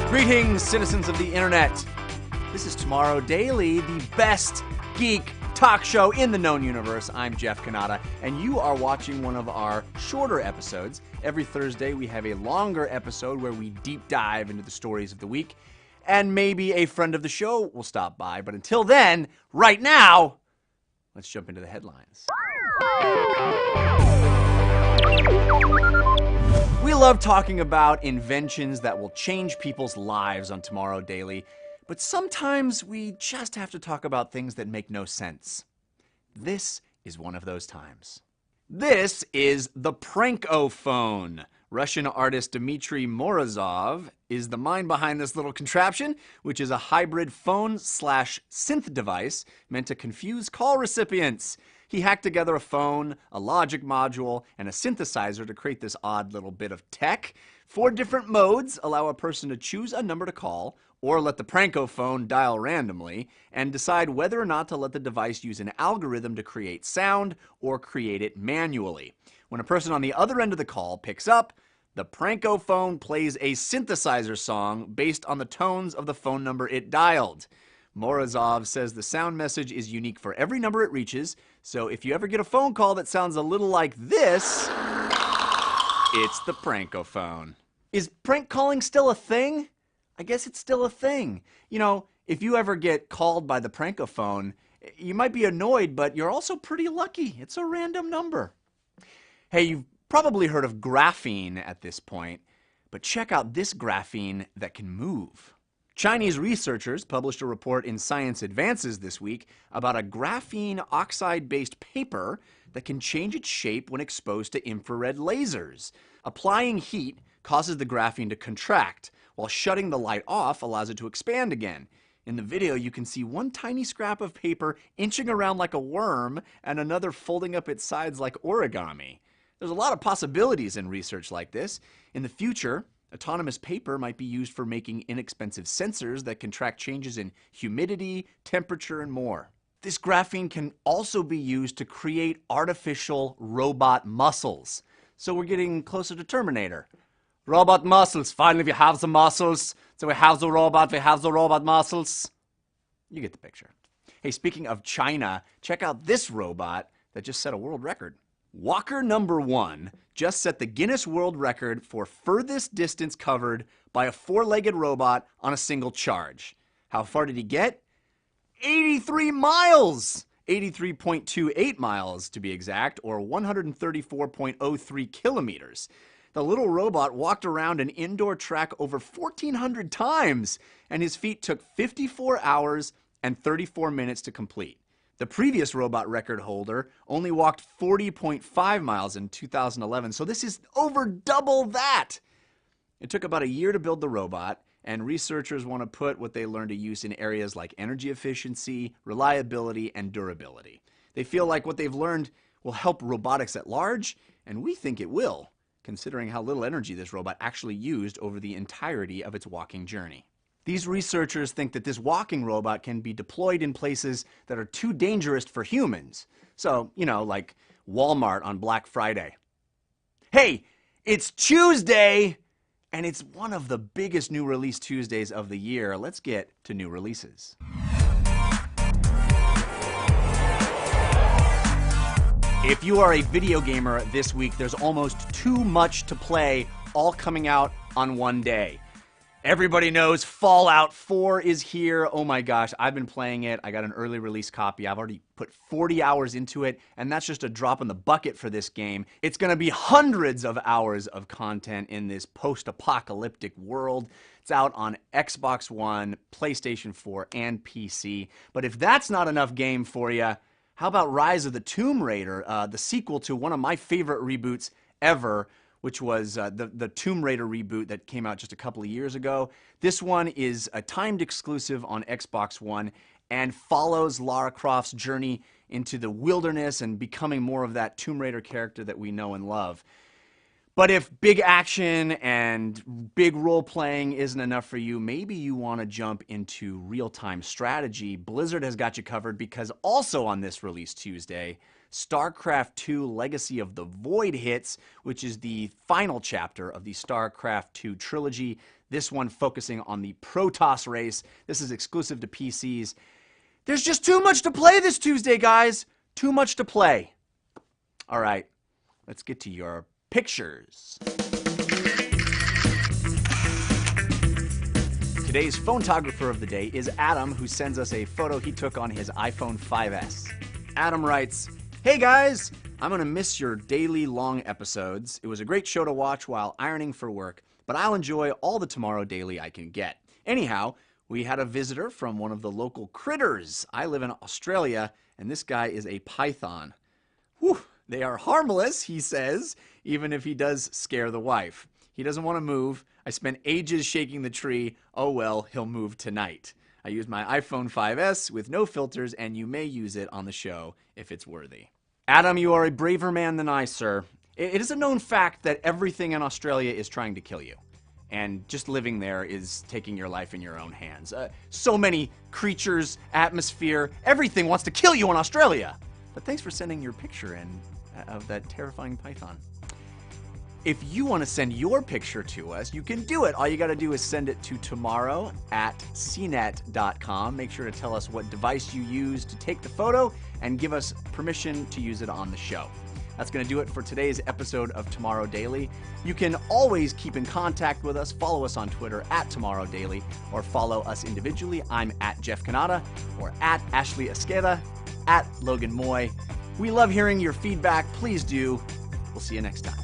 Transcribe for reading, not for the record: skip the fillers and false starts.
Greetings, citizens of the internet. This is Tomorrow Daily, the best geek talk show in the known universe. I'm Jeff Kanata, and you are watching one of our shorter episodes. Every Thursday, we have a longer episode where we deep dive into the stories of the week, and maybe a friend of the show will stop by. But until then, right now, let's jump into the headlines. We love talking about inventions that will change people's lives on Tomorrow Daily, but sometimes we just have to talk about things that make no sense. This is one of those times. This is the Prankophone. Russian artist Dmitry Morozov is the mind behind this little contraption, which is a hybrid phone/synth device meant to confuse call recipients. He hacked together a phone, a logic module, and a synthesizer to create this odd little bit of tech. 4 different modes allow a person to choose a number to call, or let the Prankophone dial randomly, and decide whether or not to let the device use an algorithm to create sound or create it manually. When a person on the other end of the call picks up, the Prankophone plays a synthesizer song based on the tones of the phone number it dialed. Morozov says the sound message is unique for every number it reaches, so if you ever get a phone call that sounds a little like this, it's the Prankophone. Is prank calling still a thing? I guess it's still a thing. You know, if you ever get called by the Prankophone, you might be annoyed, but you're also pretty lucky. It's a random number. Hey, you've probably heard of graphene at this point, but check out this graphene that can move. Chinese researchers published a report in Science Advances this week about a graphene oxide-based paper that can change its shape when exposed to infrared lasers. Applying heat causes the graphene to contract, while shutting the light off allows it to expand again. In the video, you can see one tiny scrap of paper inching around like a worm and another folding up its sides like origami. There's a lot of possibilities in research like this. In the future, autonomous paper might be used for making inexpensive sensors that can track changes in humidity, temperature, and more. This graphene can also be used to create artificial robot muscles. So we're getting closer to Terminator. Robot muscles. Finally, we have the muscles. So we have the robot muscles. You get the picture. Hey, speaking of China, check out this robot that just set a world record. Walker number 1 just set the Guinness World Record for furthest distance covered by a 4-legged robot on a single charge. How far did he get? 83 miles! 83.28 miles to be exact, or 134.03 kilometers. The little robot walked around an indoor track over 1,400 times, and his feat took 54 hours and 34 minutes to complete. The previous robot record holder only walked 40.5 miles in 2011, so this is over double that. It took about a year to build the robot, and researchers want to put what they learned to use in areas like energy efficiency, reliability, and durability. They feel like what they've learned will help robotics at large, and we think it will, considering how little energy this robot actually used over the entirety of its walking journey. These researchers think that this walking robot can be deployed in places that are too dangerous for humans. So, you know, like Walmart on Black Friday. Hey, it's Tuesday, and it's one of the biggest new release Tuesdays of the year. Let's get to new releases. If you are a video gamer this week, there's almost too much to play, all coming out on one day. Everybody knows Fallout 4 is here. Oh my gosh, I've been playing it. I got an early release copy. I've already put 40 hours into it, and that's just a drop in the bucket for this game. It's going to be hundreds of hours of content in this post-apocalyptic world. It's out on Xbox One, PlayStation 4, and PC. But if that's not enough game for you, how about Rise of the Tomb Raider, the sequel to one of my favorite reboots ever, which was the Tomb Raider reboot that came out just a couple of years ago. This one is a timed exclusive on Xbox One and follows Lara Croft's journey into the wilderness and becoming more of that Tomb Raider character that we know and love. But if big action and big role-playing isn't enough for you, maybe you want to jump into real-time strategy. Blizzard has got you covered because also on this release Tuesday, StarCraft II Legacy of the Void hits, which is the final chapter of the StarCraft II trilogy. This one focusing on the Protoss race. This is exclusive to PCs. There's just too much to play this Tuesday, guys. Too much to play. All right, let's get to your pictures. Today's photographer of the day is Adam, who sends us a photo he took on his iPhone 5S. Adam writes, "Hey guys, I'm gonna miss your daily long episodes. It was a great show to watch while ironing for work, but I'll enjoy all the Tomorrow Daily I can get. Anyhow, we had a visitor from one of the local critters. I live in Australia, and this guy is a python. Whew, they are harmless," he says, even if he does scare the wife. He doesn't want to move. I spent ages shaking the tree. Oh well, he'll move tonight. I use my iPhone 5S with no filters, and you may use it on the show if it's worthy. Adam, you are a braver man than I, sir. It is a known fact that everything in Australia is trying to kill you. And just living there is taking your life in your own hands. So many creatures, atmosphere, everything wants to kill you in Australia. But thanks for sending your picture in of that terrifying python. If you want to send your picture to us, you can do it. All you got to do is send it to tomorrow@cnet.com. Make sure to tell us what device you used to take the photo and give us permission to use it on the show. That's going to do it for today's episode of Tomorrow Daily. You can always keep in contact with us. Follow us on Twitter @Tomorrow Daily, or follow us individually. I'm @Jeff Canada, or @Ashley Esqueda, @Logan Moy. We love hearing your feedback. Please do. We'll see you next time.